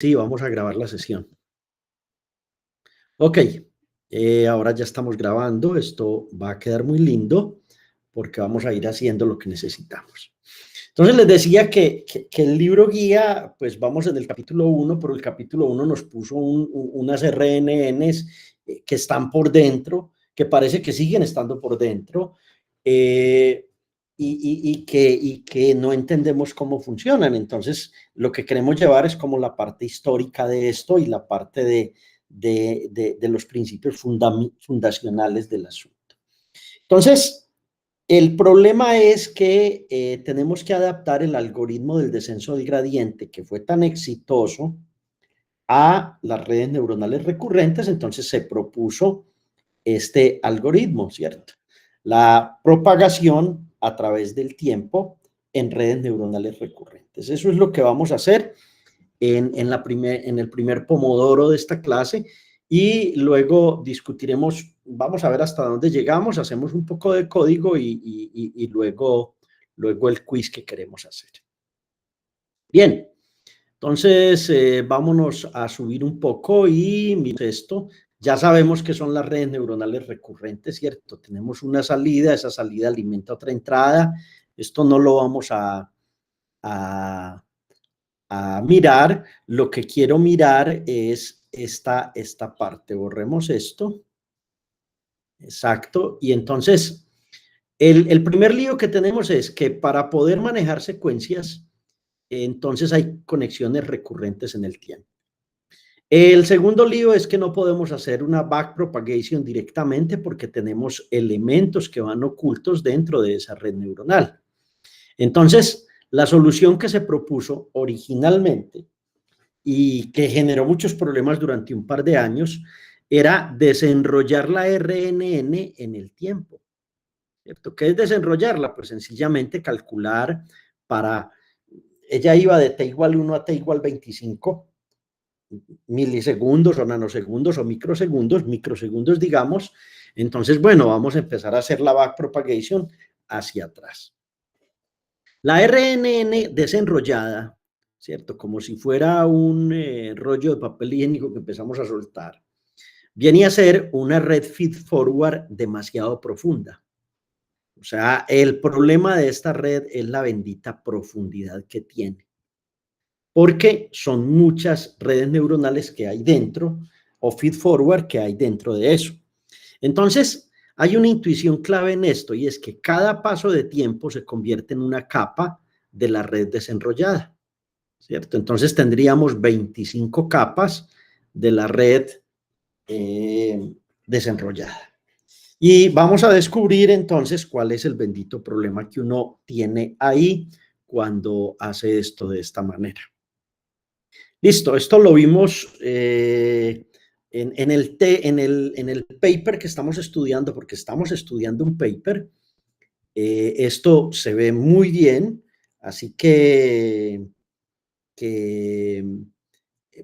Sí, vamos a grabar la sesión. Ok, ahora ya estamos grabando. Esto va a quedar muy lindo porque vamos a ir haciendo lo que necesitamos. Entonces les decía que el libro guía, pues vamos en el capítulo 1, pero el capítulo 1 nos puso unas RNNs que están por dentro, que parece que siguen estando por dentro, eh, y que no entendemos cómo funcionan. Entonces, lo que queremos llevar es como la parte histórica de esto y la parte de los principios fundacionales del asunto. Entonces, el problema es que tenemos que adaptar el algoritmo del descenso del gradiente, que fue tan exitoso, a las redes neuronales recurrentes. Entonces se propuso este algoritmo, ¿cierto? La propagación a través del tiempo en redes neuronales recurrentes. Eso es lo que vamos a hacer en el primer pomodoro de esta clase, y luego discutiremos, vamos a ver hasta dónde llegamos, hacemos un poco de código y luego el quiz que queremos hacer. Bien, entonces vámonos a subir un poco y miremos esto. Ya sabemos que son las redes neuronales recurrentes, ¿cierto? Tenemos una salida, esa salida alimenta otra entrada. Esto no lo vamos a mirar. Lo que quiero mirar es esta parte. Borremos esto. Exacto. Y entonces, el primer lío que tenemos es que para poder manejar secuencias, entonces hay conexiones recurrentes en el tiempo. El segundo lío es que no podemos hacer una backpropagation directamente porque tenemos elementos que van ocultos dentro de esa red neuronal. Entonces, la solución que se propuso originalmente y que generó muchos problemas durante un par de años, era desenrollar la RNN en el tiempo, ¿cierto? ¿Qué es desenrollarla? Pues sencillamente calcular ella iba de t igual 1 a t igual 25 milisegundos o nanosegundos o microsegundos digamos. Entonces, bueno, vamos a empezar a hacer la backpropagation hacia atrás. La RNN desenrollada, ¿cierto? Como si fuera un rollo de papel higiénico que empezamos a soltar, viene a ser una red feed-forward demasiado profunda. O sea, el problema de esta red es la bendita profundidad que tiene. Porque son muchas redes neuronales que hay dentro, o feed-forward que hay dentro de eso. Entonces, hay una intuición clave en esto, y es que cada paso de tiempo se convierte en una capa de la red desenrollada, ¿cierto? Entonces tendríamos 25 capas de la red desenrollada. Y vamos a descubrir entonces cuál es el bendito problema que uno tiene ahí cuando hace esto de esta manera. Listo, esto lo vimos en el paper que estamos estudiando, porque estamos estudiando un paper. Esto se ve muy bien, así que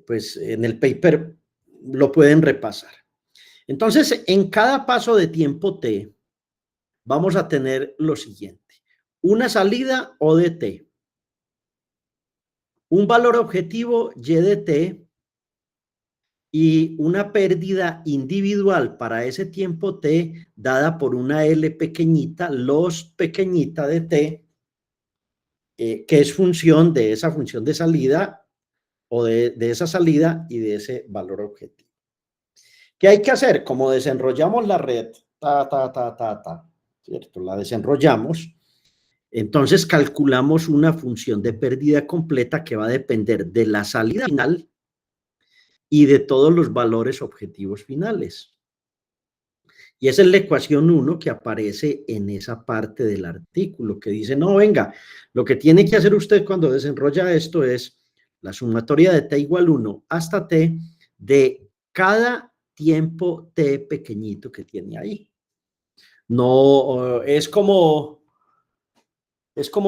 pues en el paper lo pueden repasar. Entonces, en cada paso de tiempo t, vamos a tener lo siguiente: una salida O de t, un valor objetivo Y de t, y una pérdida individual para ese tiempo t dada por una L pequeñita, los pequeñita de t, que es función de esa función de salida o de esa salida y de ese valor objetivo. ¿Qué hay que hacer? Como desenrollamos la red, ¿cierto? La desenrollamos, entonces calculamos una función de pérdida completa que va a depender de la salida final y de todos los valores objetivos finales. Y esa es la ecuación 1 que aparece en esa parte del artículo, que dice, no, venga, lo que tiene que hacer usted cuando desenrolla esto es la sumatoria de t igual 1 hasta t de cada tiempo t pequeñito que tiene ahí. No, es como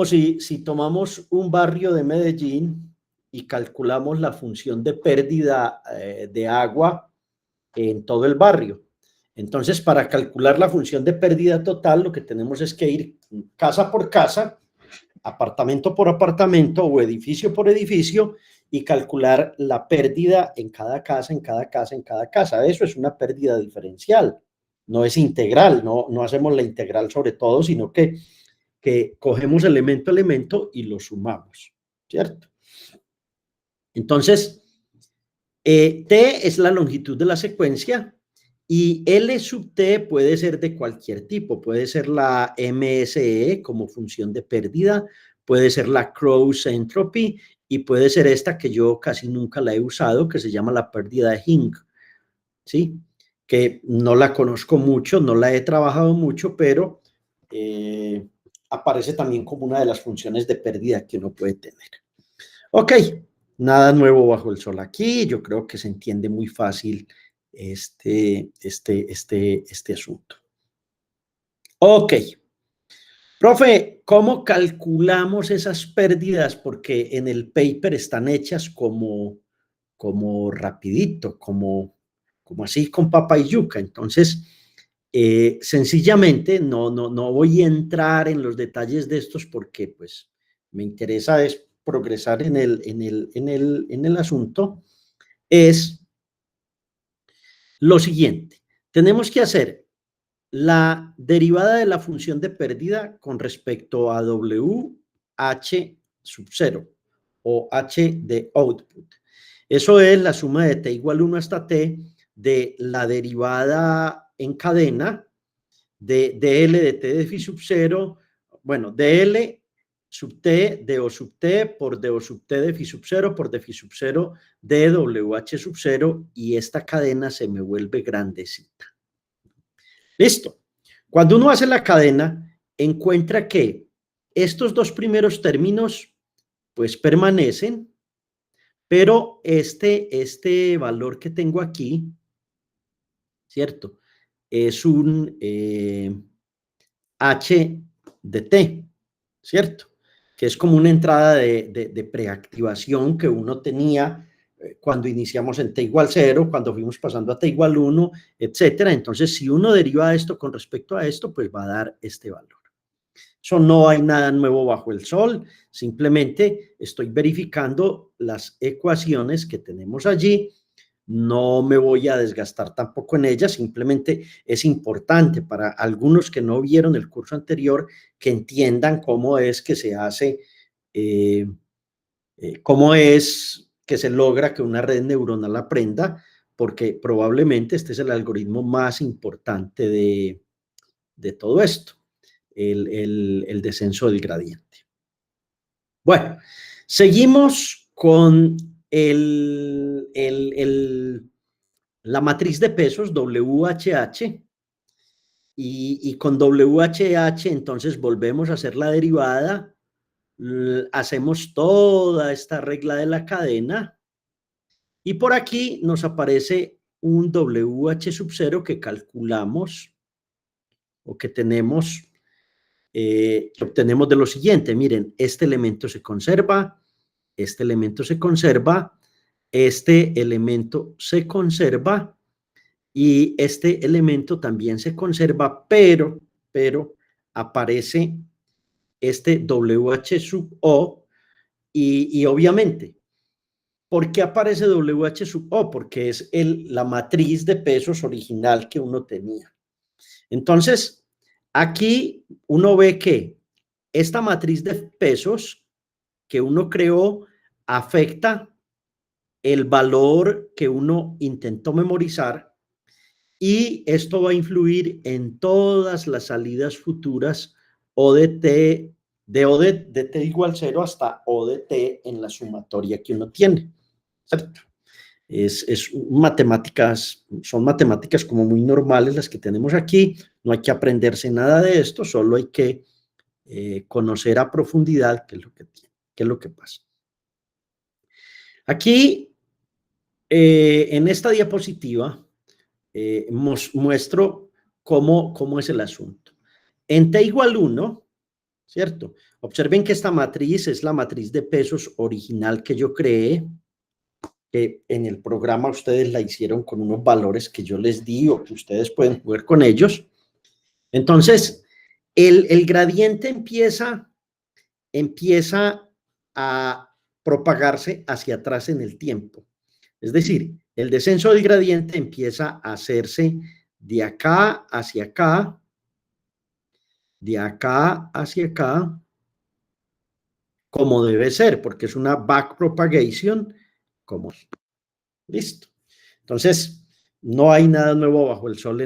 si tomamos un barrio de Medellín y calculamos la función de pérdida de agua en todo el barrio. Entonces, para calcular la función de pérdida total, lo que tenemos es que ir casa por casa, apartamento por apartamento o edificio por edificio, y calcular la pérdida en cada casa, en cada casa, en cada casa. Eso es una pérdida diferencial, no es integral, no hacemos la integral sobre todo, sino que cogemos elemento a elemento y lo sumamos, ¿cierto? Entonces, T es la longitud de la secuencia y L sub T puede ser de cualquier tipo. Puede ser la MSE como función de pérdida, puede ser la Crouse entropy y puede ser esta que yo casi nunca la he usado, que se llama la pérdida de Hink, ¿sí? Que no la conozco mucho, no la he trabajado mucho, pero aparece también como una de las funciones de pérdida que uno puede tener. Ok, nada nuevo bajo el sol aquí. Yo creo que se entiende muy fácil este asunto. Ok. Profe, ¿cómo calculamos esas pérdidas? Porque en el paper están hechas como rapidito, como así con papa y yuca. Entonces, sencillamente no voy a entrar en los detalles de estos porque pues me interesa es progresar en el asunto. Es lo siguiente, tenemos que hacer la derivada de la función de pérdida con respecto a WH sub 0 o H de output. Eso es la suma de t igual 1 hasta t de la derivada en cadena de dl de t de phi sub 0, bueno, dl sub t de o sub t por d o sub t de phi sub 0 por d phi sub 0 de WH sub 0 y esta cadena se me vuelve grandecita. Listo. Cuando uno hace la cadena, encuentra que estos dos primeros términos pues permanecen, pero este valor que tengo aquí, ¿cierto? Es un H de T, ¿cierto? Que es como una entrada de preactivación que uno tenía cuando iniciamos en t igual 0, cuando fuimos pasando a t igual 1, etcétera. Entonces, si uno deriva esto con respecto a esto, pues va a dar este valor. Eso no hay nada nuevo bajo el sol, simplemente estoy verificando las ecuaciones que tenemos allí. No me voy a desgastar tampoco en ellas, simplemente es importante para algunos que no vieron el curso anterior que entiendan cómo es que se hace, cómo es que se logra que una red neuronal aprenda, porque probablemente este es el algoritmo más importante de todo esto, el descenso del gradiente. Bueno, seguimos con la matriz de pesos WHH y con WHH entonces volvemos a hacer la derivada, hacemos toda esta regla de la cadena y por aquí nos aparece un WH sub 0 que calculamos o que tenemos, obtenemos de lo siguiente. Miren, este elemento se conserva, este elemento se conserva, este elemento se conserva y este elemento también se conserva, pero aparece este WH sub O y obviamente, ¿por qué aparece WH sub O? Porque es la matriz de pesos original que uno tenía. Entonces, aquí uno ve que esta matriz de pesos que uno creó afecta el valor que uno intentó memorizar y esto va a influir en todas las salidas futuras O de T, de T igual 0 hasta O de T en la sumatoria que uno tiene, ¿cierto? Es matemáticas, son matemáticas como muy normales las que tenemos aquí, no hay que aprenderse nada de esto, solo hay que conocer a profundidad qué es lo que tiene, qué es lo que pasa. Aquí, en esta diapositiva, muestro cómo es el asunto. En T igual 1, ¿cierto? Observen que esta matriz es la matriz de pesos original que yo creé, que en el programa ustedes la hicieron con unos valores que yo les di o que ustedes pueden jugar con ellos. Entonces, el gradiente empieza a propagarse hacia atrás en el tiempo. Es decir, el descenso del gradiente empieza a hacerse de acá hacia acá, de acá hacia acá, como debe ser, porque es una backpropagation, como listo. Entonces, no hay nada nuevo bajo el sol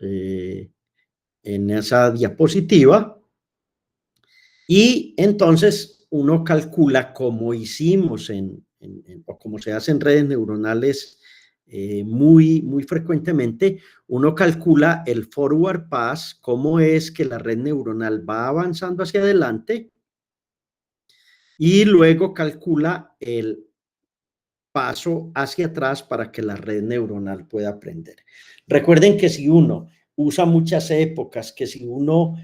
eh, en esa diapositiva. Y entonces uno calcula como hicimos o como se hace en redes neuronales muy frecuentemente, uno calcula el forward pass, cómo es que la red neuronal va avanzando hacia adelante, y luego calcula el paso hacia atrás para que la red neuronal pueda aprender. Recuerden que si uno usa muchas épocas, que si uno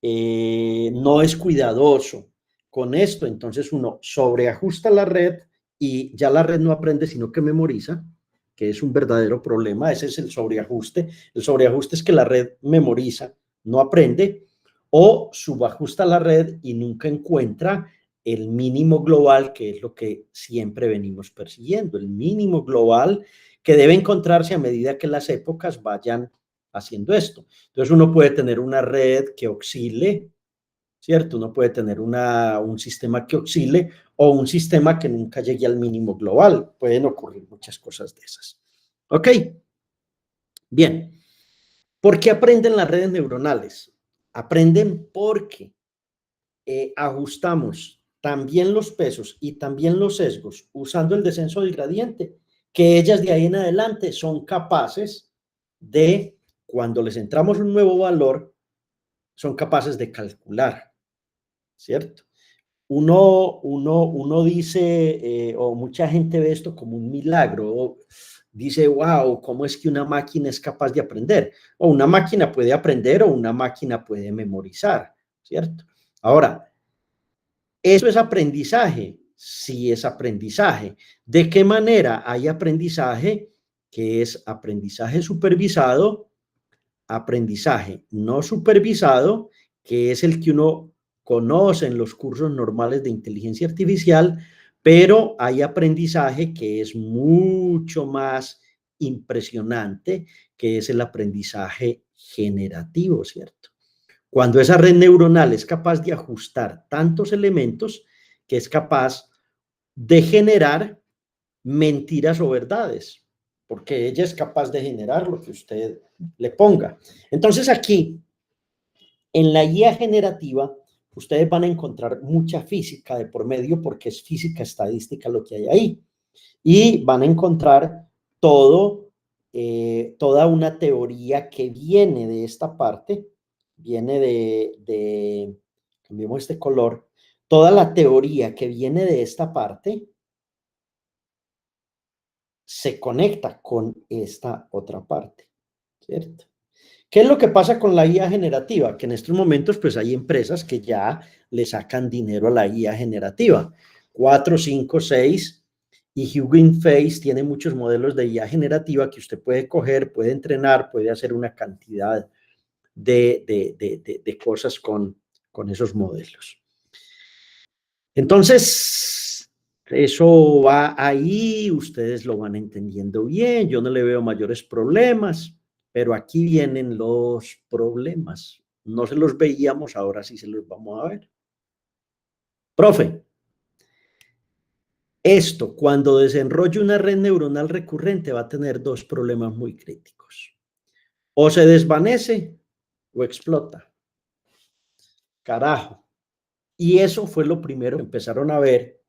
no es cuidadoso con esto, entonces uno sobreajusta la red y ya la red no aprende, sino que memoriza, que es un verdadero problema. Ese es el sobreajuste. El sobreajuste es que la red memoriza, no aprende, o subajusta la red y nunca encuentra el mínimo global, que es lo que siempre venimos persiguiendo, el mínimo global que debe encontrarse a medida que las épocas vayan haciendo esto. Entonces uno puede tener una red que oscile, ¿cierto? Uno puede tener un sistema que oscile o un sistema que nunca llegue al mínimo global. Pueden ocurrir muchas cosas de esas. ¿Ok? Bien. ¿Por qué aprenden las redes neuronales? Aprenden porque ajustamos también los pesos y también los sesgos usando el descenso del gradiente, que ellas de ahí en adelante son capaces de, cuando les entramos un nuevo valor, son capaces de calcular, ¿cierto? Uno dice, o mucha gente ve esto como un milagro, o dice, wow, ¿cómo es que una máquina es capaz de aprender? O una máquina puede aprender o una máquina puede memorizar, ¿cierto? Ahora, ¿eso es aprendizaje? Sí es aprendizaje. ¿De qué manera hay aprendizaje? Que es aprendizaje supervisado, aprendizaje no supervisado, que es el que uno conoce en los cursos normales de inteligencia artificial, pero hay aprendizaje que es mucho más impresionante, que es el aprendizaje generativo, ¿cierto? Cuando esa red neuronal es capaz de ajustar tantos elementos que es capaz de generar mentiras o verdades, porque ella es capaz de generar lo que usted le ponga. Entonces aquí, en la IA generativa, ustedes van a encontrar mucha física de por medio, porque es física estadística lo que hay ahí. Y van a encontrar toda una teoría que viene de esta parte, viene cambiemos este color, toda la teoría que viene de esta parte se conecta con esta otra parte, ¿cierto? ¿Qué es lo que pasa con la IA generativa? Que en estos momentos pues hay empresas que ya le sacan dinero a la IA generativa. 4, 5, 6, y Hugging Face tiene muchos modelos de IA generativa que usted puede coger, puede entrenar, puede hacer una cantidad de cosas con esos modelos. Entonces, eso va ahí, ustedes lo van entendiendo bien, yo no le veo mayores problemas, pero aquí vienen los problemas. No se los veíamos, ahora sí se los vamos a ver. Profe, esto cuando desenrolle una red neuronal recurrente va a tener dos problemas muy críticos. O se desvanece o explota. Carajo. Y eso fue lo primero que empezaron a ver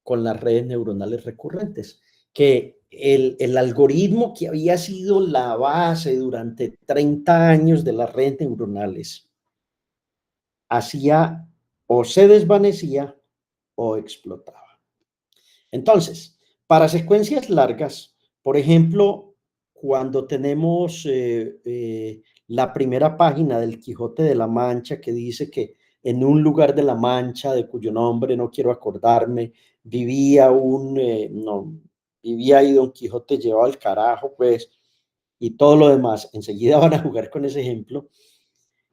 con las redes neuronales recurrentes, que el algoritmo que había sido la base durante 30 años de las redes neuronales hacía o se desvanecía o explotaba. Entonces, para secuencias largas, por ejemplo, cuando tenemos la primera página del Quijote de la Mancha que dice que en un lugar de la Mancha, de cuyo nombre no quiero acordarme, vivía vivía ahí Don Quijote llevado al carajo, pues, y todo lo demás, enseguida van a jugar con ese ejemplo.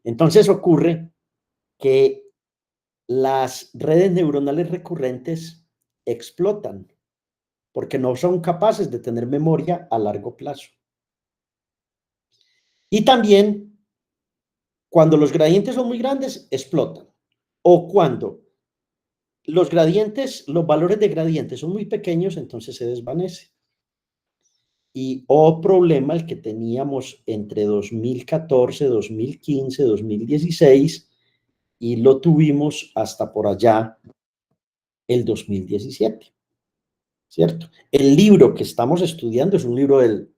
Entonces ocurre que las redes neuronales recurrentes explotan porque no son capaces de tener memoria a largo plazo. Y también, cuando los gradientes son muy grandes, explotan. O cuando los valores de gradientes son muy pequeños, entonces se desvanece. Y problema el que teníamos entre 2014, 2015, 2016, y lo tuvimos hasta por allá el 2017, ¿cierto? El libro que estamos estudiando es un libro del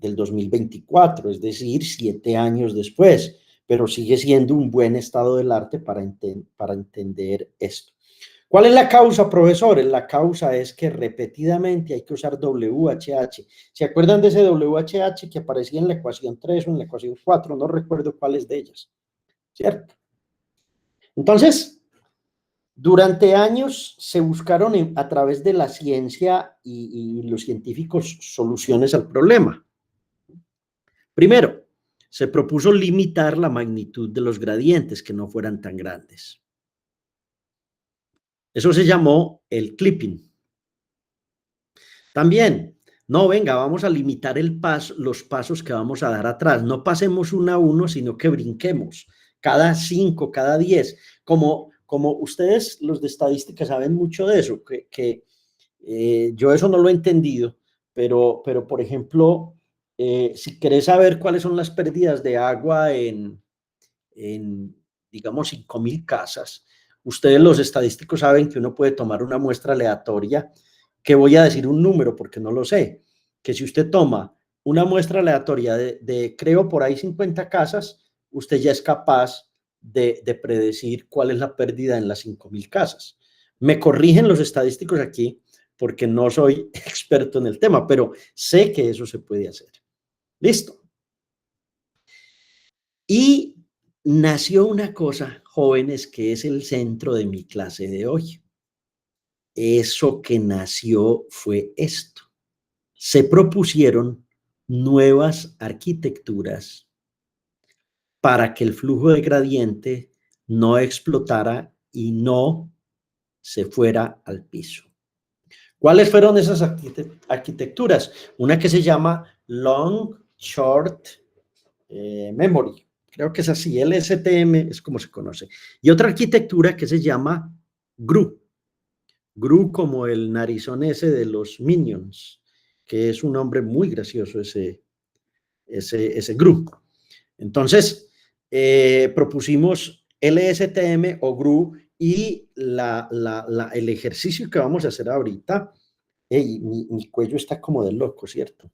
2024, es decir, 7 años después, pero sigue siendo un buen estado del arte para entender esto. ¿Cuál es la causa, profesores? La causa es que repetidamente hay que usar WHH. ¿Se acuerdan de ese WHH que aparecía en la ecuación 3 o en la ecuación 4? No recuerdo cuáles de ellas, ¿cierto? Entonces, durante años se buscaron a través de la ciencia y los científicos soluciones al problema. Primero, se propuso limitar la magnitud de los gradientes, que no fueran tan grandes. Eso se llamó el clipping. También, no, venga, vamos a limitar los pasos que vamos a dar atrás. No pasemos 1 a 1, sino que brinquemos cada 5, cada 10. Como ustedes, los de estadística, saben mucho de eso, yo eso no lo he entendido, pero por ejemplo, si querés saber cuáles son las pérdidas de agua en digamos, 5.000 casas, ustedes los estadísticos saben que uno puede tomar una muestra aleatoria, que voy a decir un número porque no lo sé, que si usted toma una muestra aleatoria creo por ahí 50 casas, usted ya es capaz de predecir cuál es la pérdida en las 5.000 casas. Me corrigen los estadísticos aquí porque no soy experto en el tema, pero sé que eso se puede hacer. Listo. Y nació una cosa, jóvenes, que es el centro de mi clase de hoy. Eso que nació fue esto. Se propusieron nuevas arquitecturas para que el flujo de gradiente no explotara y no se fuera al piso. ¿Cuáles fueron esas arquitecturas? Una que se llama Long Short Memory. Creo que es así, LSTM es como se conoce. Y otra arquitectura que se llama GRU. GRU como el narizón ese de los Minions, que es un nombre muy gracioso ese GRU. Entonces, propusimos LSTM o GRU y el ejercicio que vamos a hacer ahorita, mi cuello está como de loco, ¿cierto?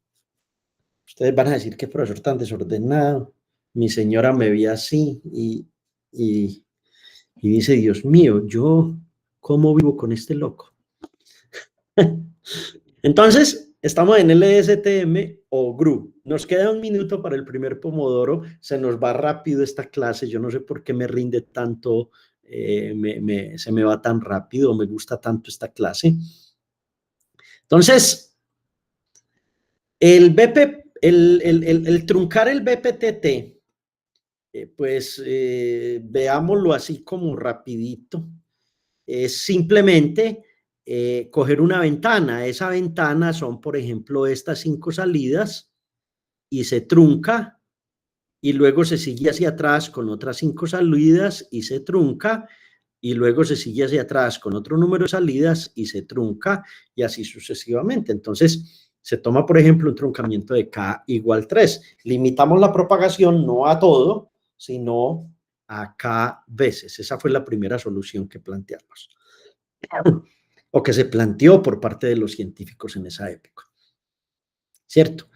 Ustedes van a decir qué profesor tan desordenado. Mi señora me ve así y dice, Dios mío, ¿yo cómo vivo con este loco? Entonces, estamos en LSTM o GRU. Nos queda 1 minuto para el primer pomodoro. Se nos va rápido esta clase. Yo no sé por qué me rinde tanto, se me va tan rápido, me gusta tanto esta clase. Entonces, el truncar el BPTT, pues veámoslo así como rapidito, es simplemente coger una ventana. Esa ventana son, por ejemplo, estas 5 salidas y se trunca y luego se sigue hacia atrás con otras 5 salidas y se trunca y luego se sigue hacia atrás con otro número de salidas y se trunca y así sucesivamente. Entonces, se toma, por ejemplo, un truncamiento de K igual 3. Limitamos la propagación no a todo, sino a K veces. Esa fue la primera solución que planteamos, o que se planteó por parte de los científicos en esa época, ¿cierto?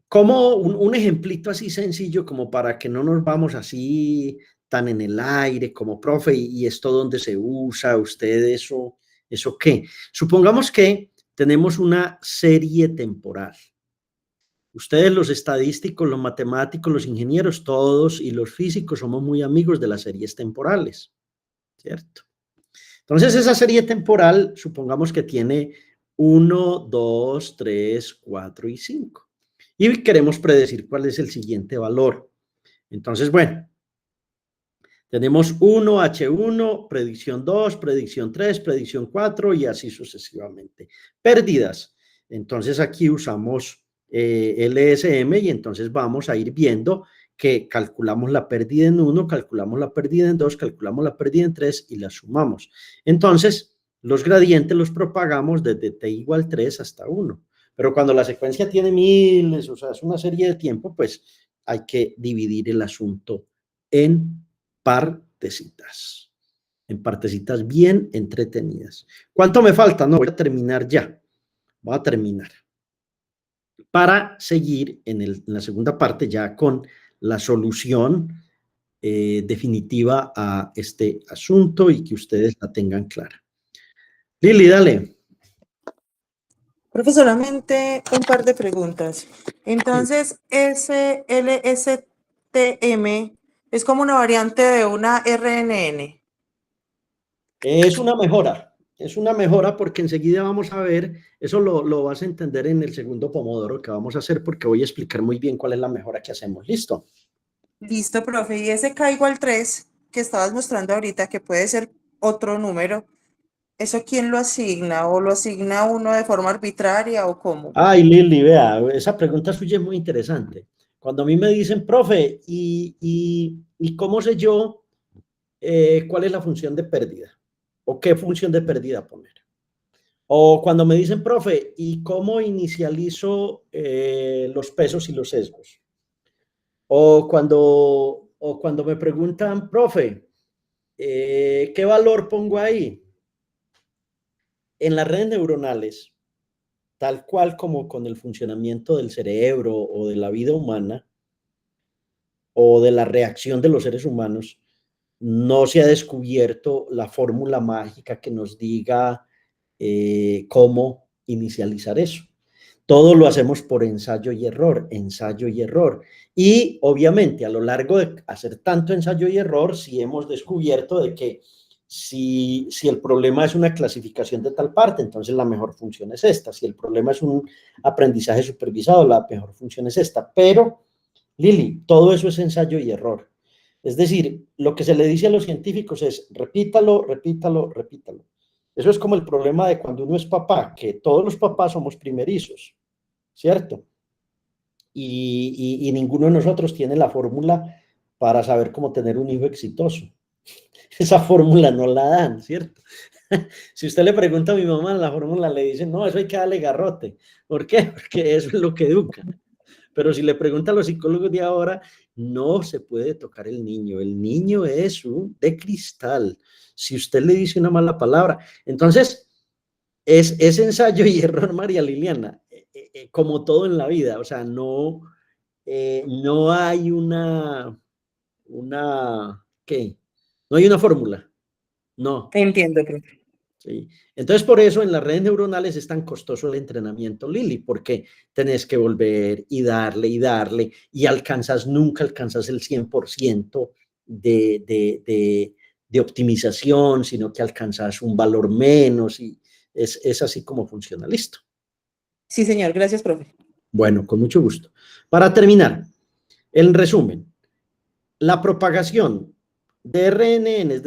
Como un ejemplito así sencillo, como para que no nos vamos así tan en el aire, como profe, y esto dónde se usa, usted eso qué. Supongamos que tenemos una serie temporal. Ustedes, los estadísticos, los matemáticos, los ingenieros, todos y los físicos somos muy amigos de las series temporales, ¿cierto? Entonces, esa serie temporal, supongamos que tiene 1, 2, 3, 4 y 5. Y queremos predecir cuál es el siguiente valor. Entonces, bueno, Tenemos 1, H1, predicción 2, predicción 3, predicción 4 y así sucesivamente. Pérdidas. Entonces aquí usamos LSM y entonces vamos a ir viendo que calculamos la pérdida en 1, calculamos la pérdida en 2, calculamos la pérdida en 3 y la sumamos. Entonces, los gradientes los propagamos desde t igual 3 hasta 1. Pero cuando la secuencia tiene miles, o sea, es una serie de tiempo, pues hay que dividir el asunto en partecitas, bien entretenidas. ¿Cuánto me falta? No, voy a terminar ya. Voy a terminar para seguir en la segunda parte ya con la solución definitiva a este asunto y que ustedes la tengan clara. Lili, dale. Profe, solamente un par de preguntas. Entonces, ese LSTM es como una variante de una RNN. Es una mejora porque enseguida vamos a ver, eso lo vas a entender en el segundo pomodoro que vamos a hacer porque voy a explicar muy bien cuál es la mejora que hacemos. ¿Listo? Listo, profe. Y ese K igual 3 que estabas mostrando ahorita, que puede ser otro número, ¿eso quién lo asigna? ¿O lo asigna uno de forma arbitraria o cómo? Ay, Lili, vea, esa pregunta suya es muy interesante. Cuando a mí me dicen, profe, ¿y cómo sé yo cuál es la función de pérdida? ¿O qué función de pérdida poner? O cuando me dicen, profe, ¿y cómo inicializo los pesos y los sesgos? O cuando me preguntan, profe, ¿qué valor pongo ahí? En las redes neuronales, tal cual como con el funcionamiento del cerebro o de la vida humana o de la reacción de los seres humanos, no se ha descubierto la fórmula mágica que nos diga cómo inicializar eso. Todo lo hacemos por ensayo y error, ensayo y error. Y obviamente a lo largo de hacer tanto ensayo y error, sí hemos descubierto de que si el problema es una clasificación de tal parte, entonces la mejor función es esta. Si el problema es un aprendizaje supervisado, la mejor función es esta. Pero, Lili, todo eso es ensayo y error. Es decir, lo que se le dice a los científicos es repítalo, repítalo, repítalo. Eso es como el problema de cuando uno es papá, que todos los papás somos primerizos, ¿cierto? Y ninguno de nosotros tiene la fórmula para saber cómo tener un hijo exitoso. Esa fórmula no la dan, ¿cierto? Si usted le pregunta a mi mamá la fórmula, le dicen, no, eso hay que darle garrote. ¿Por qué? Porque eso es lo que educa. Pero si le pregunta a los psicólogos de ahora, no se puede tocar el niño. El niño es de cristal. Si usted le dice una mala palabra, entonces es ensayo y error, María Liliana, como todo en la vida. O sea, no hay ¿qué? No hay una fórmula. No. Entiendo, profe. ¿Sí? Entonces, por eso en las redes neuronales es tan costoso el entrenamiento, Lili, porque tenés que volver y darle, y nunca alcanzas el 100% de optimización, sino que alcanzas un valor menos, y es así como funciona. ¿Listo? Sí, señor. Gracias, profe. Bueno, con mucho gusto. Para terminar, en resumen, la propagación de RNNs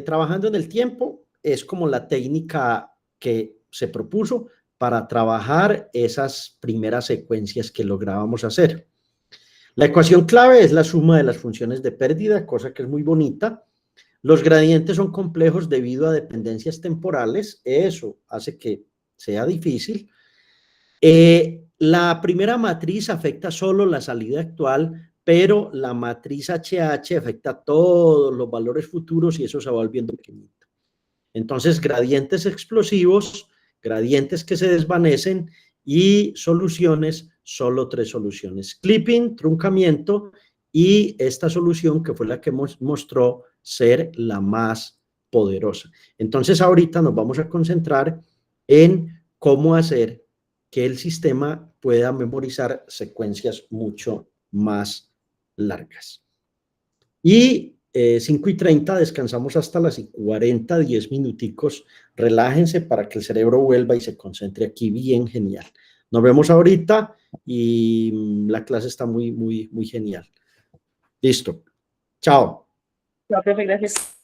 trabajando en el tiempo es como la técnica que se propuso para trabajar esas primeras secuencias que lográbamos hacer. La ecuación clave es la suma de las funciones de pérdida, cosa que es muy bonita. Los gradientes son complejos debido a dependencias temporales, eso hace que sea difícil. La primera matriz afecta solo la salida actual, pero la matriz HH afecta todos los valores futuros y eso se va volviendo pequeñito. Entonces, gradientes explosivos, gradientes que se desvanecen y soluciones, solo 3 soluciones. Clipping, truncamiento y esta solución que fue la que mostró ser la más poderosa. Entonces, ahorita nos vamos a concentrar en cómo hacer que el sistema pueda memorizar secuencias mucho más largas. Y 5:30 descansamos hasta las 40, 10 minuticos. Relájense para que el cerebro vuelva y se concentre aquí bien genial. Nos vemos ahorita y la clase está muy, muy, muy genial. Listo. Chao. No, profe, gracias.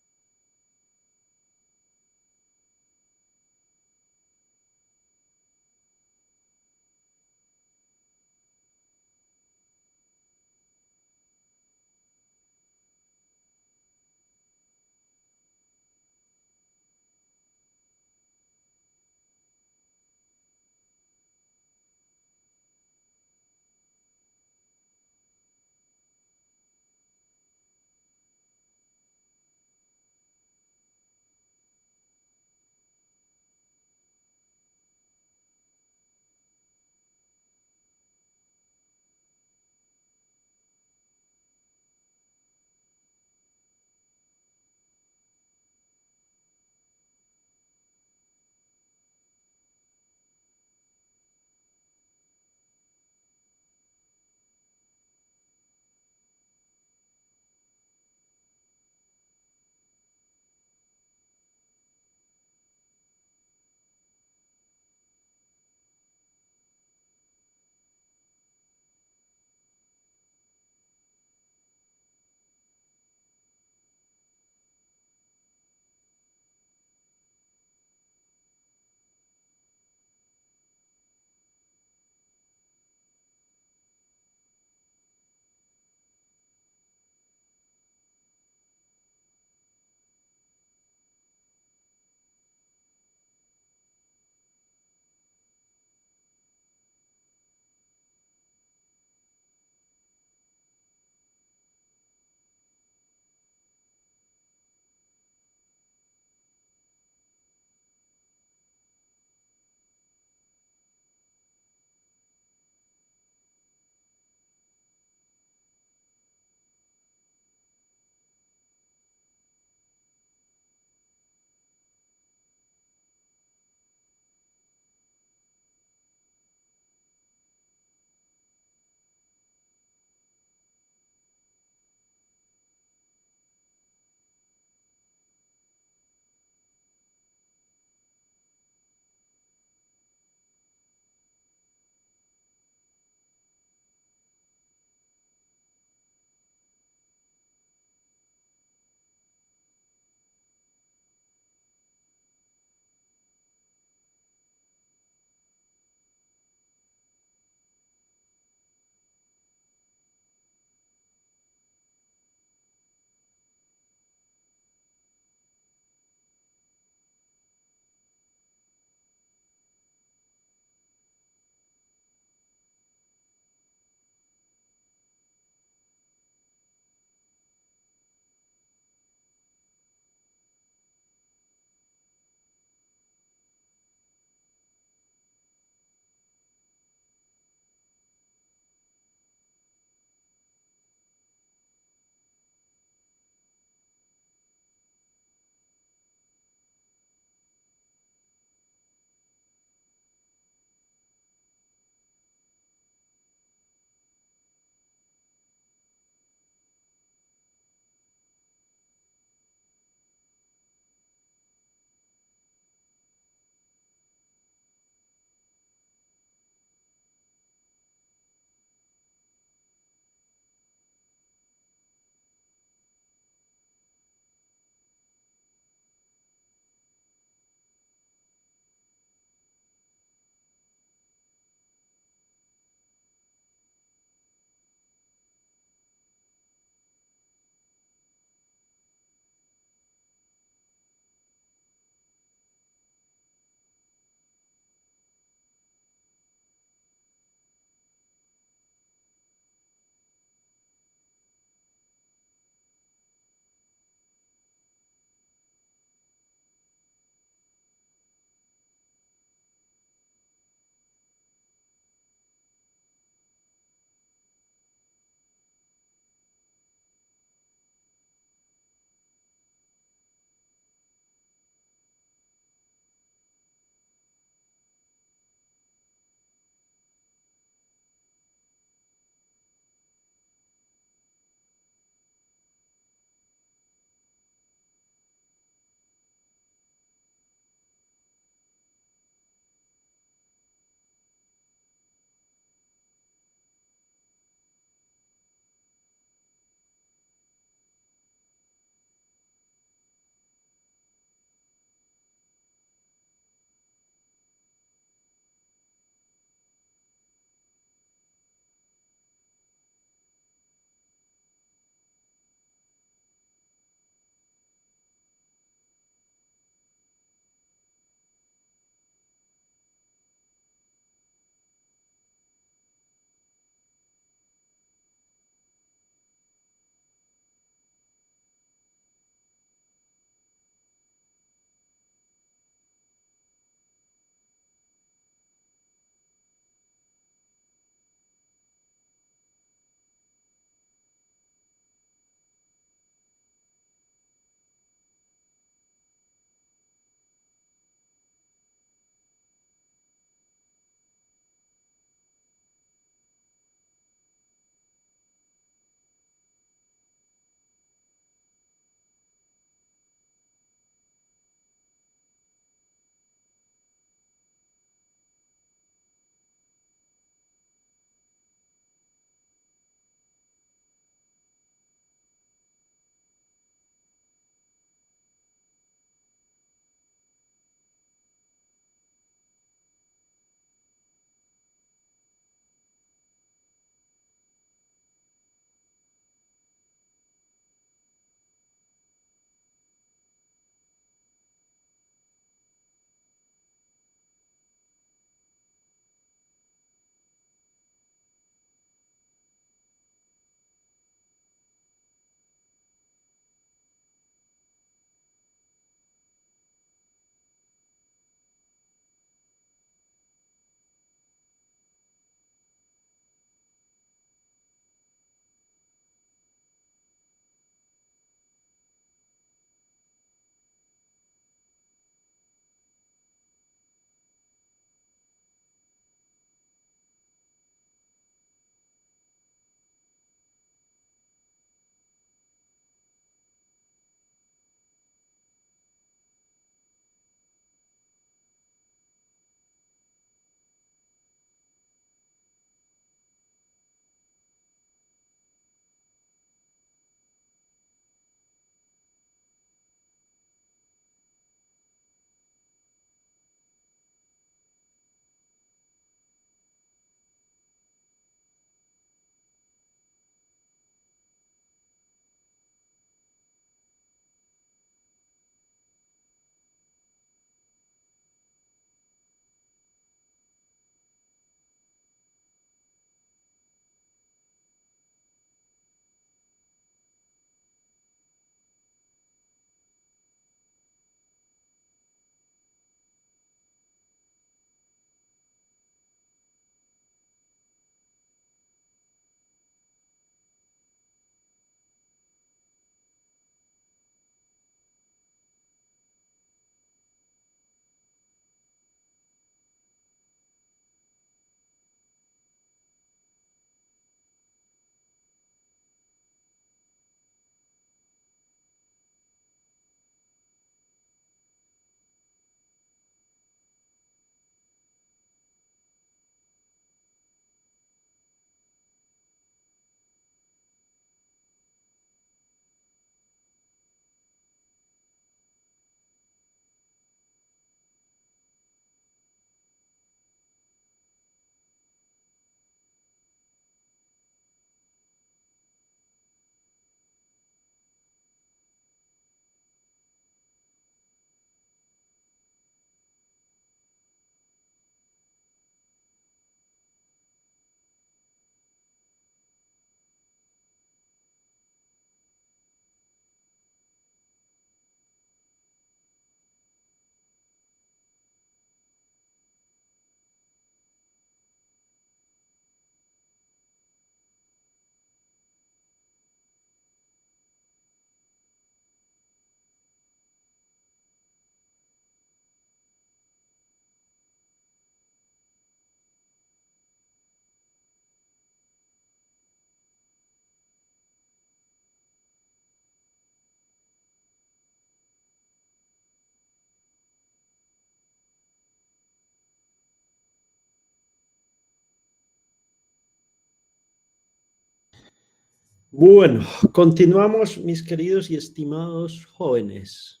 Bueno, continuamos, mis queridos y estimados jóvenes.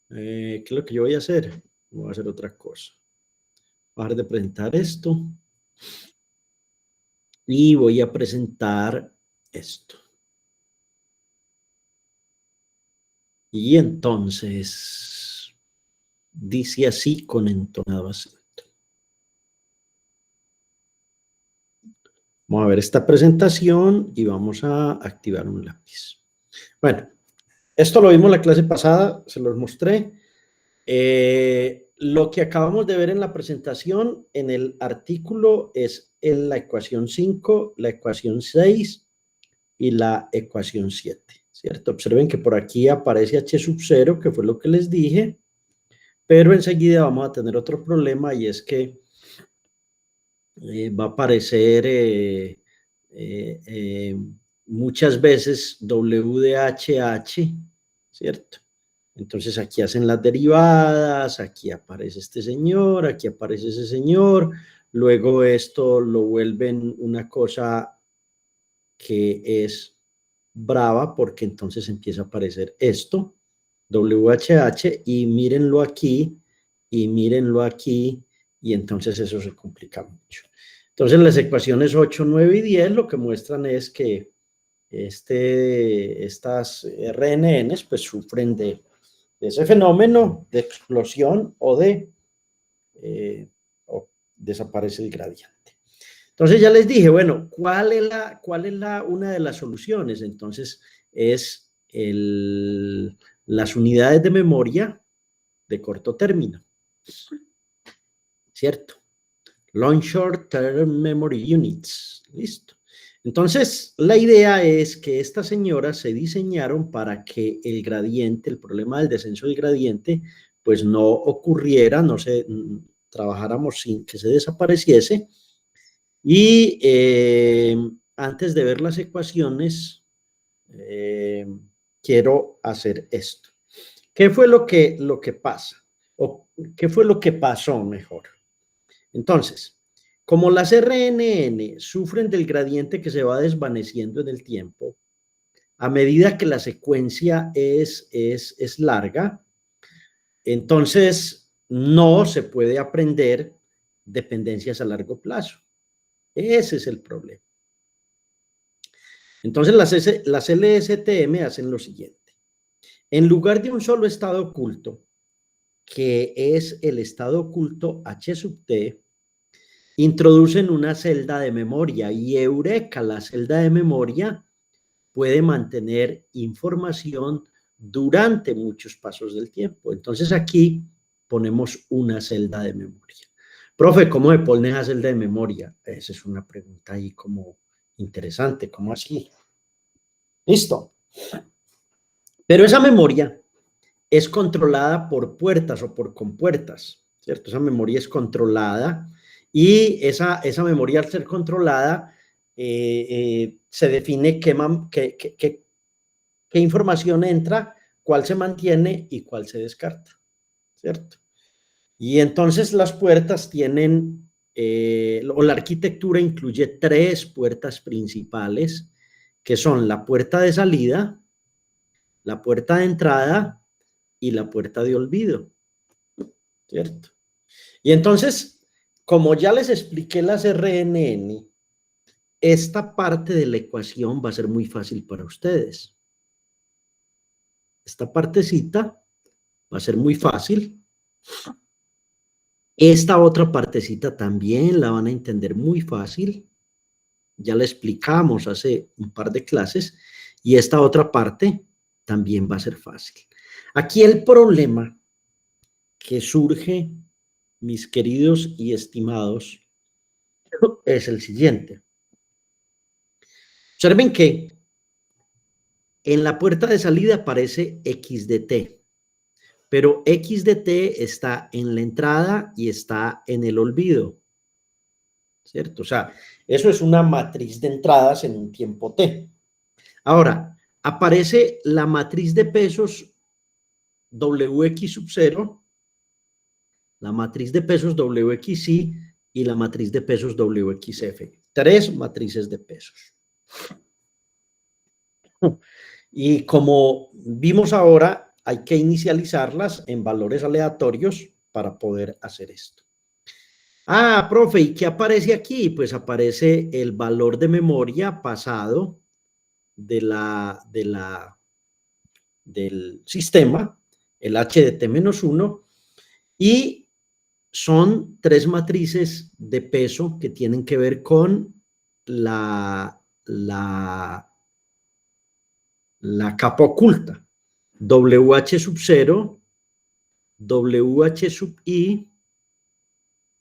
¿Qué es lo que yo voy a hacer? Voy a hacer otra cosa. Voy a dejar de presentar esto y voy a presentar esto. Y entonces dice así con entonado acento. Vamos a ver esta presentación y vamos a activar un lápiz. Bueno, esto lo vimos la clase pasada, se los mostré. Lo que acabamos de ver en la presentación, en el artículo, es la ecuación 5, la ecuación 6 y la ecuación 7, ¿cierto? Observen que por aquí aparece h sub 0, que fue lo que les dije, pero enseguida vamos a tener otro problema y es que va a aparecer muchas veces W de HH, ¿cierto? Entonces aquí hacen las derivadas, aquí aparece este señor, aquí aparece ese señor, luego esto lo vuelven una cosa que es brava porque entonces empieza a aparecer esto, WHH, y mírenlo aquí, y entonces eso se complica mucho. Entonces las ecuaciones 8, 9 y 10 lo que muestran es que estas RNNs pues sufren de ese fenómeno de explosión o desaparece el gradiente. Entonces ya les dije, bueno, ¿cuál es una de las soluciones? Entonces es las unidades de memoria de corto término, ¿cierto? Long Short Term Memory Units, listo. Entonces, la idea es que estas señoras se diseñaron para que el gradiente, el problema del descenso del gradiente, pues no ocurriera, no se trabajáramos sin que se desapareciese. Y antes de ver las ecuaciones, quiero hacer esto. ¿Qué fue lo que pasa? ¿O qué fue lo que pasó mejor? Entonces, como las RNN sufren del gradiente que se va desvaneciendo en el tiempo, a medida que la secuencia es larga, entonces no se puede aprender dependencias a largo plazo. Ese es el problema. Entonces las LSTM hacen lo siguiente. En lugar de un solo estado oculto, que es el estado oculto H sub t, introducen una celda de memoria y eureka, la celda de memoria puede mantener información durante muchos pasos del tiempo. Entonces aquí ponemos una celda de memoria. Profe, ¿cómo se pone esa celda de memoria? Esa es una pregunta ahí como interesante, ¿cómo así? Listo. Pero esa memoria es controlada por puertas o por compuertas, ¿cierto? Esa memoria es controlada y esa memoria al ser controlada se define qué información entra, cuál se mantiene y cuál se descarta, ¿cierto? Y entonces las puertas tienen, o la arquitectura incluye 3 puertas principales, que son la puerta de salida, la puerta de entrada y la puerta de olvido, ¿cierto? Y entonces, como ya les expliqué las RNN, esta parte de la ecuación va a ser muy fácil para ustedes. Esta partecita va a ser muy fácil. Esta otra partecita también la van a entender muy fácil. Ya la explicamos hace un par de clases. Y esta otra parte también va a ser fácil. Aquí el problema que surge, mis queridos y estimados, es el siguiente. Observen que en la puerta de salida aparece X de T, pero X de T está en la entrada y está en el olvido, ¿cierto? O sea, eso es una matriz de entradas en un tiempo T. Ahora, aparece la matriz de pesos WX sub 0, la matriz de pesos WXY y la matriz de pesos WXF. 3 matrices de pesos. Y como vimos ahora, hay que inicializarlas en valores aleatorios para poder hacer esto. Ah, profe, ¿y qué aparece aquí? Pues aparece el valor de memoria pasado del sistema, el HDT-1, y son tres matrices de peso que tienen que ver con la capa oculta. WH sub 0, WH sub I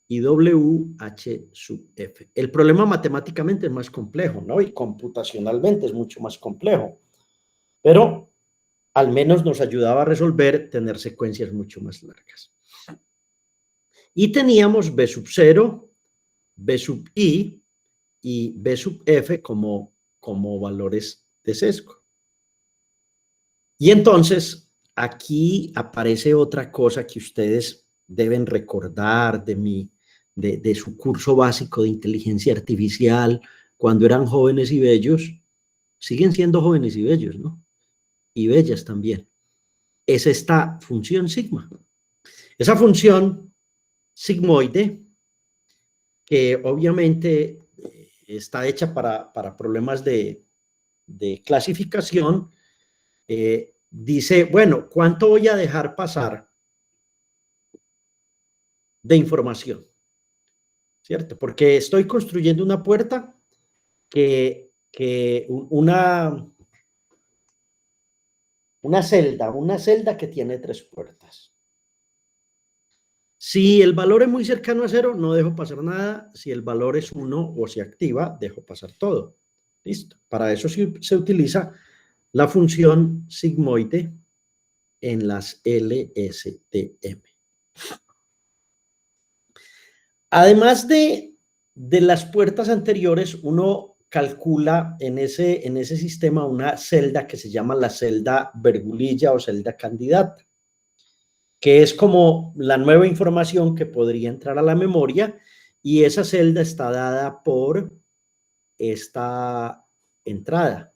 y WH sub F. El problema matemáticamente es más complejo, ¿no? Y computacionalmente es mucho más complejo. Pero al menos nos ayudaba a resolver tener secuencias mucho más largas. Y teníamos B sub 0, B sub I y B sub F como valores de sesgo. Y entonces aquí aparece otra cosa que ustedes deben recordar de su curso básico de inteligencia artificial cuando eran jóvenes y bellos. Siguen siendo jóvenes y bellos, ¿no? Y bellas también. Es esta función sigma. Esa función sigmoide, que obviamente está hecha para problemas de clasificación, dice, bueno, ¿cuánto voy a dejar pasar de información? ¿Cierto? Porque estoy construyendo una puerta una celda que tiene 3 puertas. Si el valor es muy cercano a 0, no dejo pasar nada. Si el valor es 1 o se activa, dejo pasar todo. Listo. Para eso se utiliza la función sigmoide en las LSTM. Además de las puertas anteriores, uno calcula en ese sistema una celda que se llama la celda Bergulilla o celda candidata, que es como la nueva información que podría entrar a la memoria, y esa celda está dada por esta entrada,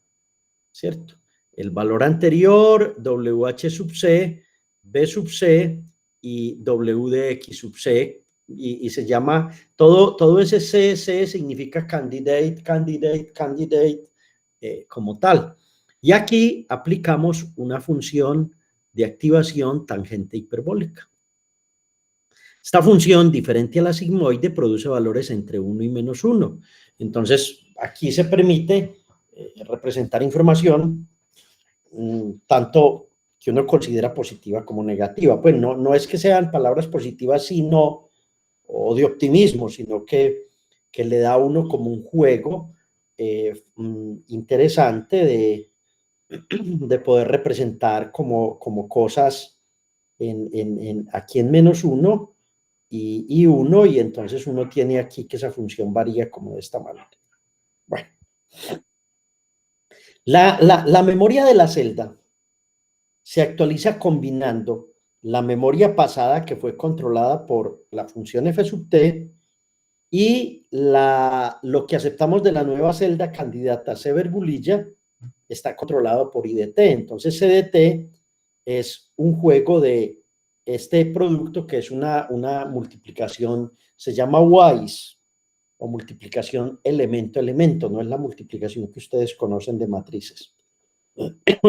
¿cierto? El valor anterior, WH sub C, B sub C y W de X sub C, y se llama, todo ese C significa candidate, como tal. Y aquí aplicamos una función de activación tangente hiperbólica. Esta función, diferente a la sigmoide, produce valores entre 1 y menos 1. Entonces, aquí se permite representar información tanto que uno considera positiva como negativa. Pues no es que sean palabras positivas sino, o de optimismo, sino que le da a uno como un juego interesante de poder representar como cosas aquí en menos 1 y 1, y entonces uno tiene aquí que esa función varía como de esta manera. Bueno, la memoria de la celda se actualiza combinando la memoria pasada, que fue controlada por la función f sub t, y lo que aceptamos de la nueva celda candidata C Bergulilla está controlado por IDT. Entonces CDT es un juego de este producto que es una multiplicación, se llama WISE, o multiplicación elemento-elemento, no es la multiplicación que ustedes conocen de matrices,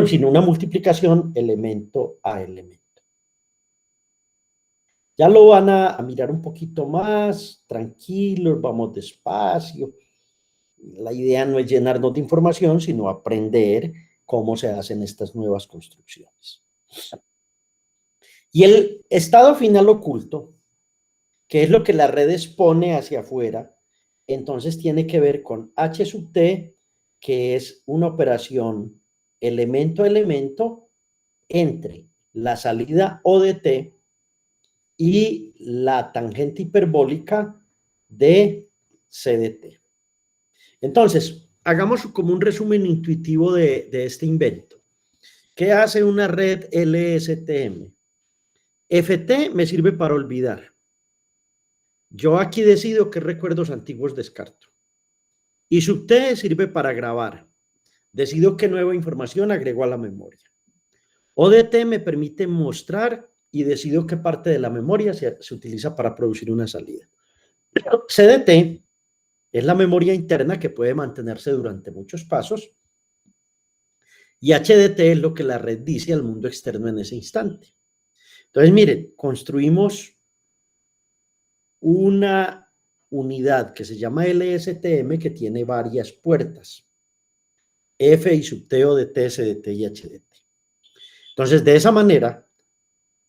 sino una multiplicación elemento a elemento. Ya lo van a mirar un poquito más, tranquilos, vamos despacio. La idea no es llenarnos de información, sino aprender cómo se hacen estas nuevas construcciones. Y el estado final oculto, que es lo que la red expone hacia afuera, entonces tiene que ver con H sub t, que es una operación elemento a elemento entre la salida O de t y la tangente hiperbólica de C de t. Entonces, hagamos como un resumen intuitivo de este invento. ¿Qué hace una red LSTM? FT me sirve para olvidar. Yo aquí decido qué recuerdos antiguos descarto. Y sub T sirve para grabar. Decido qué nueva información agrego a la memoria. ODT me permite mostrar y decido qué parte de la memoria se utiliza para producir una salida. CDT es la memoria interna que puede mantenerse durante muchos pasos y HDT es lo que la red dice al mundo externo en ese instante. Entonces, miren, construimos una unidad que se llama LSTM que tiene varias puertas. F y sub T, ODT, CDT y HDT. Entonces, de esa manera,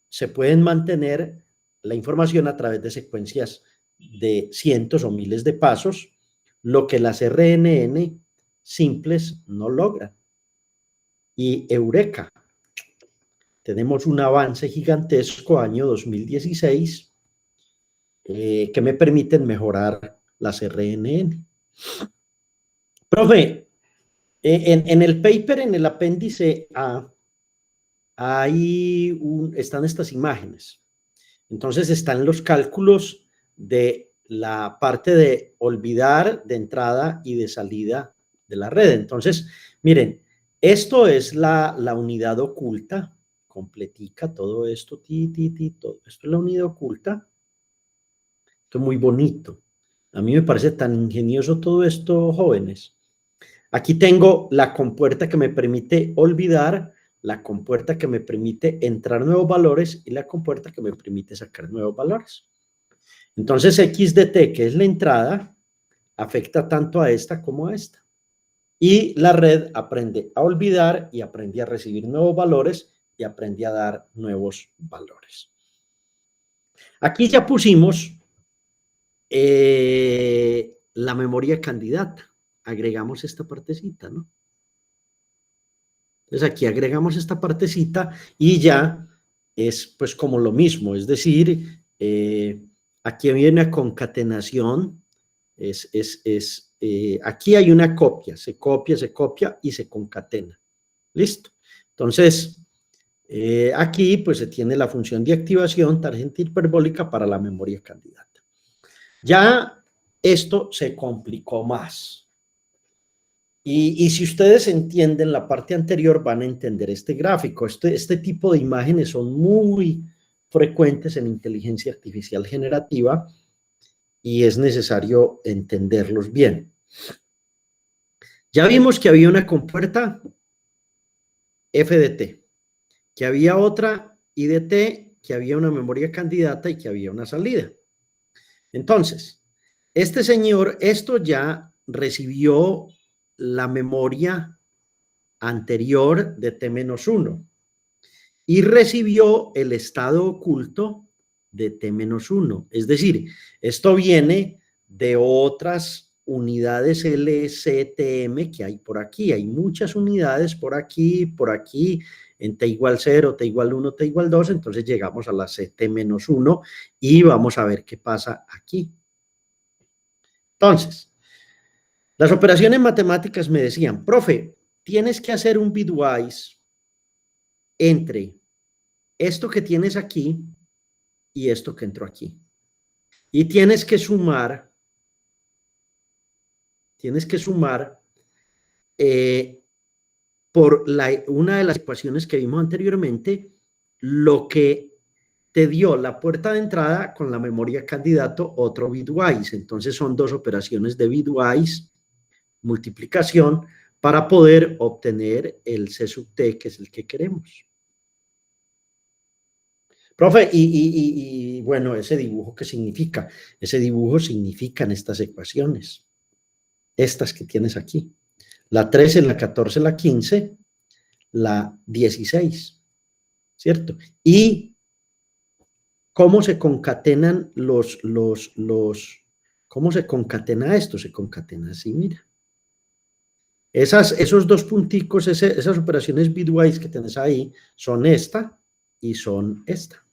se pueden mantener la información a través de secuencias de cientos o miles de pasos, lo que las RNN simples no logran. Y eureka, tenemos un avance gigantesco año 2016 que me permiten mejorar las RNN. Profe, en el paper, en el apéndice A, están estas imágenes. Entonces están los cálculos de la parte de olvidar de entrada y de salida de la red. Entonces, miren, esto es la unidad oculta, completica, todo esto, todo esto es la unidad oculta. Esto es muy bonito. A mí me parece tan ingenioso todo esto, jóvenes. Aquí tengo la compuerta que me permite olvidar, la compuerta que me permite entrar nuevos valores y la compuerta que me permite sacar nuevos valores. Entonces, X de T, que es la entrada, afecta tanto a esta como a esta. Y la red aprende a olvidar y aprende a recibir nuevos valores y aprende a dar nuevos valores. Aquí ya pusimos la memoria candidata. Agregamos esta partecita, ¿no? Entonces aquí agregamos esta partecita y ya es pues como lo mismo, es decir, aquí viene una concatenación, aquí hay una copia y se concatena. ¿Listo? Entonces, aquí pues se tiene la función de activación tangente hiperbólica para la memoria candidata. Ya esto se complicó más. Y si ustedes entienden la parte anterior, van a entender este gráfico. Este tipo de imágenes son muy frecuentes en inteligencia artificial generativa y es necesario entenderlos bien. Ya vimos que había una compuerta FDT, que había otra IDT, que había una memoria candidata y que había una salida. Entonces, este señor, esto ya recibió la memoria anterior de T-1 y recibió el estado oculto de T-1. Es decir, esto viene de otras unidades LSTM que hay por aquí. Hay muchas unidades por aquí, en T igual 0, T igual 1, T igual 2. Entonces llegamos a la CT-1 y vamos a ver qué pasa aquí. Entonces, las operaciones matemáticas me decían, profe, tienes que hacer un bitwise entre esto que tienes aquí y esto que entró aquí. Y tienes que sumar por una de las ecuaciones que vimos anteriormente, lo que te dio la puerta de entrada con la memoria candidato, otro bitwise. Entonces son dos operaciones de bitwise, multiplicación, para poder obtener el C sub T, que es el que queremos. Profe, y bueno, ese dibujo, ¿qué significa? Ese dibujo significan estas ecuaciones, estas que tienes aquí. La 13, la 14, la 15, la 16, ¿cierto? Y cómo se concatenan ¿cómo se concatena esto? Se concatena así, mira. Esos dos punticos, esas operaciones bitwise que tienes ahí, son esta y son esta.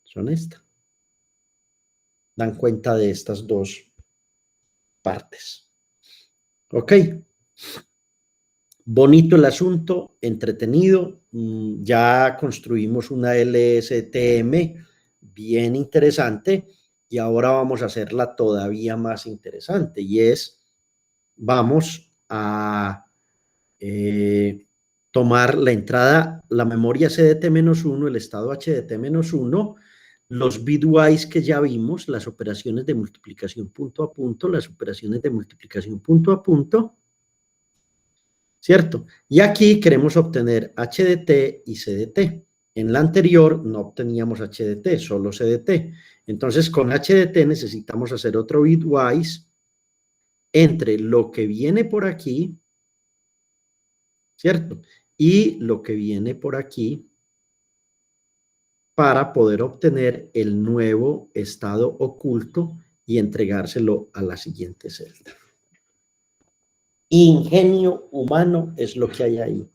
Son esta. Dan cuenta de estas dos partes. ¿Ok? Bonito el asunto, entretenido. Ya construimos una LSTM bien interesante y ahora vamos a hacerla todavía más interesante y es, vamos a tomar la entrada, la memoria CDT-1, el estado HDT-1, los bitwise que ya vimos, las operaciones de multiplicación punto a punto, las operaciones de multiplicación punto a punto, ¿cierto? Y aquí queremos obtener HDT y CDT. En la anterior no obteníamos HDT, solo CDT. Entonces, con HDT necesitamos hacer otro bitwise entre lo que viene por aquí, ¿cierto? Y lo que viene por aquí para poder obtener el nuevo estado oculto y entregárselo a la siguiente celda. Ingenio humano es lo que hay ahí.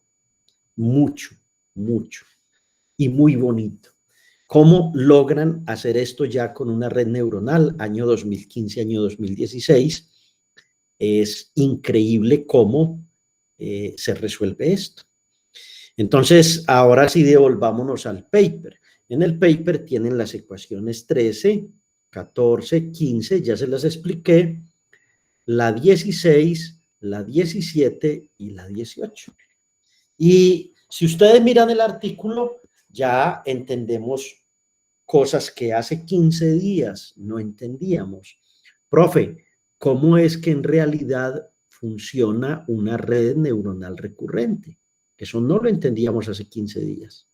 Mucho, mucho. Y muy bonito. ¿Cómo logran hacer esto ya con una red neuronal? Año 2015, año 2016. Es increíble cómo se resuelve esto. Entonces, ahora sí devolvámonos al paper. En el paper tienen las ecuaciones 13, 14, 15, ya se las expliqué, la 16, la 17 y la 18. Y si ustedes miran el artículo, ya entendemos cosas que hace 15 días no entendíamos. Profe, ¿cómo es que en realidad funciona una red neuronal recurrente? Eso no lo entendíamos hace 15 días,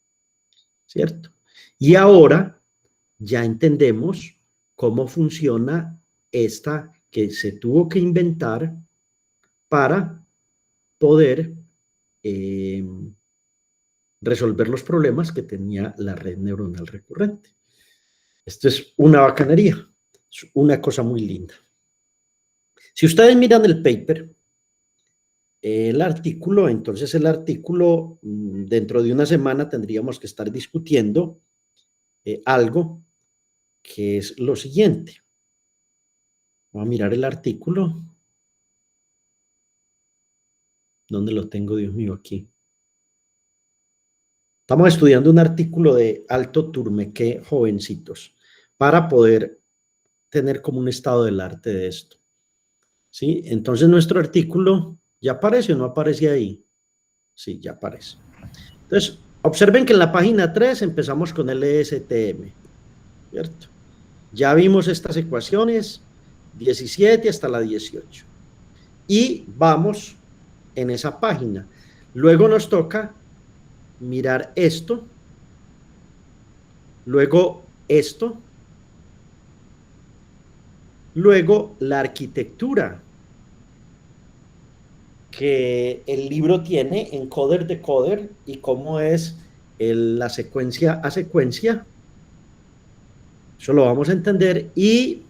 ¿cierto? Y ahora ya entendemos cómo funciona esta que se tuvo que inventar para poder resolver los problemas que tenía la red neuronal recurrente. Esto es una bacanería, es una cosa muy linda. Si ustedes miran el paper, el artículo, entonces el artículo, dentro de una semana tendríamos que estar discutiendo algo que es lo siguiente. Voy a mirar el artículo. ¿Dónde lo tengo, Dios mío? Aquí. Estamos estudiando un artículo de Alto Turmeque, jovencitos, para poder tener como un estado del arte de esto. ¿Sí? Entonces nuestro artículo, ¿ya aparece o no aparece ahí? Sí, ya aparece. Entonces, observen que en la página 3 empezamos con el ESTM, ¿cierto? Ya vimos estas ecuaciones, 17 hasta la 18. Y vamos en esa página. Luego nos toca mirar esto, luego esto, luego la arquitectura que el libro tiene, encoder, decoder, y cómo es la secuencia a secuencia. Eso lo vamos a entender, y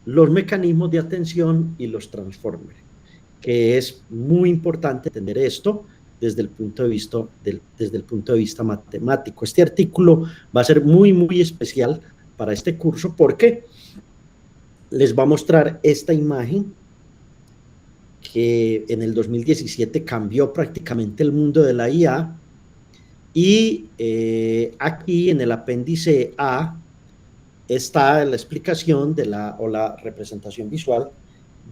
los mecanismos de atención y los transformers, que es muy importante entender esto desde el punto de vista matemático. Este artículo va a ser muy, muy especial para este curso porque les va a mostrar esta imagen que en el 2017 cambió prácticamente el mundo de la IA, y aquí en el apéndice A está la explicación de la representación visual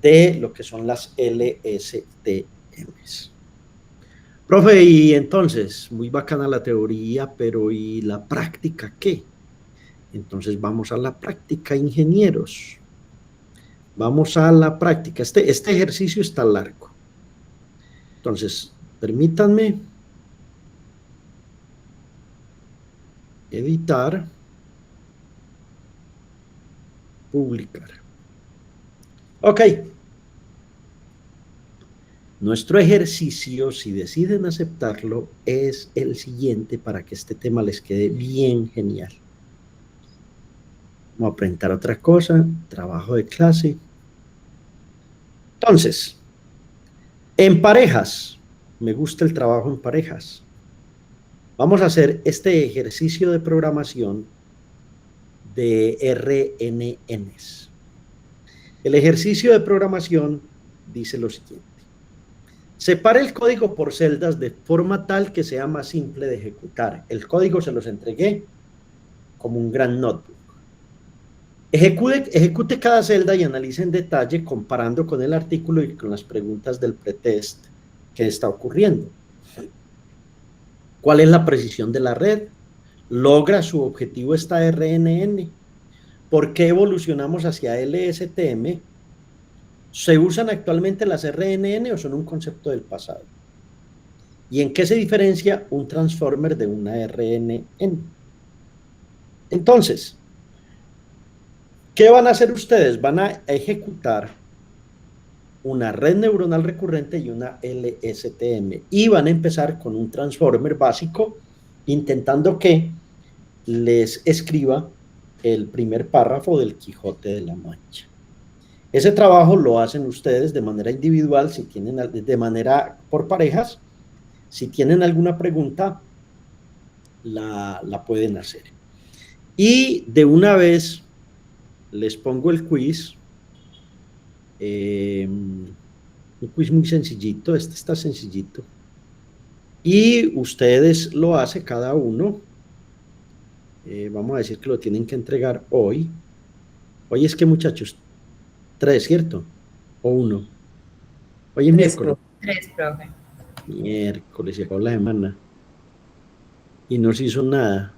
de lo que son las LSTMs. Profe, y entonces, muy bacana la teoría, pero ¿y la práctica qué? Entonces vamos a la práctica, ingenieros. Vamos a la práctica. Este ejercicio está largo. Entonces, permítanme editar, publicar. Ok. Nuestro ejercicio, si deciden aceptarlo, es el siguiente para que este tema les quede bien genial. Vamos a presentar otra cosa, trabajo de clase. Entonces, en parejas, me gusta el trabajo en parejas. Vamos a hacer este ejercicio de programación de RNNs. El ejercicio de programación dice lo siguiente. Separe el código por celdas de forma tal que sea más simple de ejecutar. El código se los entregué como un gran notebook. Ejecute cada celda y analice en detalle comparando con el artículo y con las preguntas del pretest que está ocurriendo. ¿Cuál es la precisión de la red? ¿Logra su objetivo esta RNN? ¿Por qué evolucionamos hacia LSTM? ¿Se usan actualmente las RNN o son un concepto del pasado? ¿Y en qué se diferencia un transformer de una RNN? Entonces, ¿qué van a hacer ustedes? Van a ejecutar una red neuronal recurrente y una LSTM. Y van a empezar con un transformer básico, intentando que les escriba el primer párrafo del Quijote de la Mancha. Ese trabajo lo hacen ustedes de manera individual, si tienen de manera por parejas. Si tienen alguna pregunta, la pueden hacer. Y de una vez les pongo el quiz. Un quiz muy sencillito, este está sencillito. Y ustedes lo hacen cada uno. Vamos a decir que lo tienen que entregar hoy. Hoy es que, muchachos, 3, ¿cierto? ¿O 1? Hoy es miércoles. 3, profe. Miércoles, llegó la semana. Y no se hizo nada.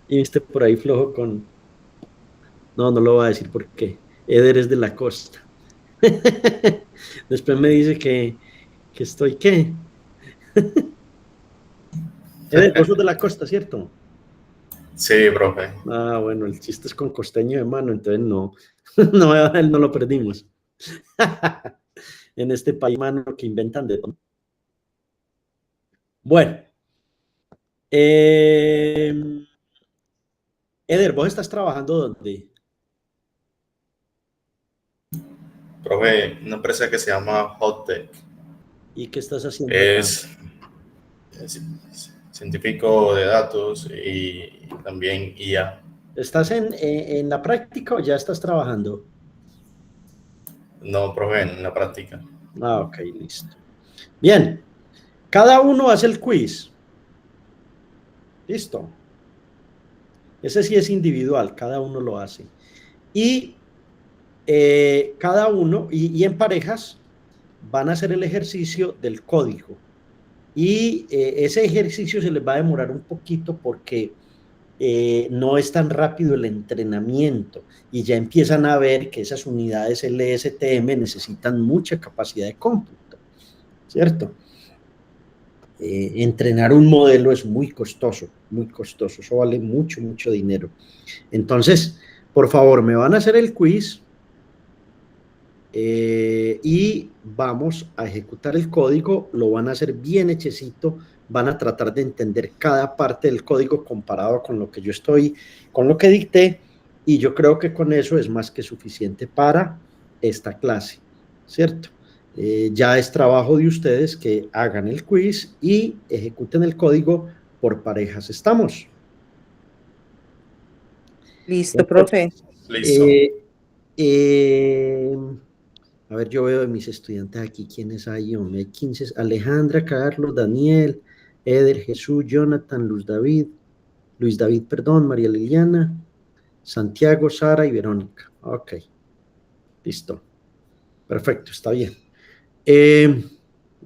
Y viste por ahí flojo con... No, no lo voy a decir por qué. Eder es de la costa. Después me dice que estoy, ¿qué? Eder, vos sos de la costa, ¿cierto? Sí, profe. Ah, bueno, el chiste es con costeño de mano, entonces no, no lo perdimos. En este país, mano, que inventan de todo. Bueno. Eder, ¿vos estás trabajando dónde? Profe, una empresa que se llama Hottech. ¿Y qué estás haciendo? Es científico de datos y también IA. ¿Estás en la práctica o ya estás trabajando? No, profe, en la práctica. Ah, ok, listo. Bien, cada uno hace el quiz. Listo. Ese sí es individual, cada uno lo hace. Y cada uno, y en parejas, van a hacer el ejercicio del código. Y ese ejercicio se les va a demorar un poquito porque no es tan rápido el entrenamiento y ya empiezan a ver que esas unidades LSTM necesitan mucha capacidad de cómputo, ¿cierto? Entrenar un modelo es muy costoso, eso vale mucho, mucho dinero. Entonces, por favor, me van a hacer el quiz y vamos a ejecutar el código, lo van a hacer bien hechecito, van a tratar de entender cada parte del código comparado con lo que yo con lo que dicté, y yo creo que con eso es más que suficiente para esta clase, ¿cierto? Ya es trabajo de ustedes que hagan el quiz y ejecuten el código por parejas. ¿Estamos? Listo, profe. Listo. A ver, yo veo de mis estudiantes aquí, ¿quiénes hay? Hombre, hay 15, Alejandra, Carlos, Daniel, Eder, Jesús, Jonathan, Luis David, perdón, María Liliana, Santiago, Sara y Verónica. Ok, listo. Perfecto, está bien.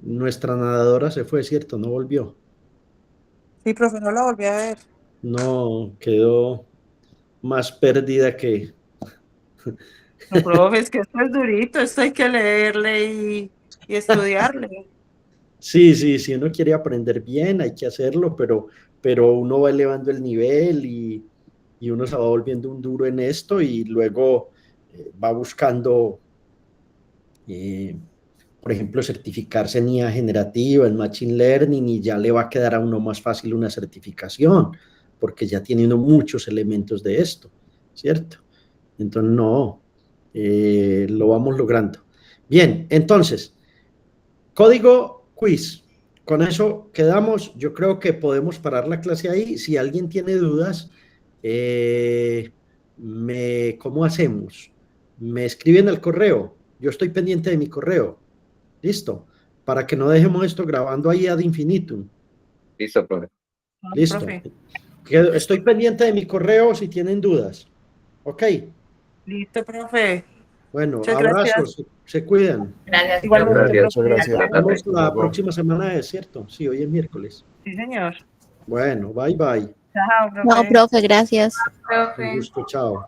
Nuestra nadadora se fue, ¿cierto? No volvió. Sí, profe, no la volví a ver. No, quedó más perdida que... No, profe, es que esto es durito, esto hay que leerle y estudiarle. Sí, si uno quiere aprender bien, hay que hacerlo, pero uno va elevando el nivel y uno se va volviendo un duro en esto y luego va buscando, por ejemplo, certificarse en IA generativa, en Machine Learning, y ya le va a quedar a uno más fácil una certificación, porque ya tiene uno muchos elementos de esto, ¿cierto? Entonces, no, lo vamos logrando. Bien, entonces, código quiz. Con eso quedamos. Yo creo que podemos parar la clase ahí. Si alguien tiene dudas, ¿cómo hacemos? Me escriben al correo. Yo estoy pendiente de mi correo. ¿Listo? Para que no dejemos esto grabando ahí ad infinitum. Listo, profe. Listo. Profe. Estoy pendiente de mi correo si tienen dudas. Ok. Listo, profe. Bueno, Muchas gracias. abrazos, se cuidan. Gracias, Igualmente, profe. Muchas profe. gracias. Hasta Nos luego. vemos la Luego. próxima semana, ¿es cierto? Sí, hoy es miércoles. Sí, señor. Bueno, bye bye. Chao, No, profe. profe, gracias. Un gusto, chao.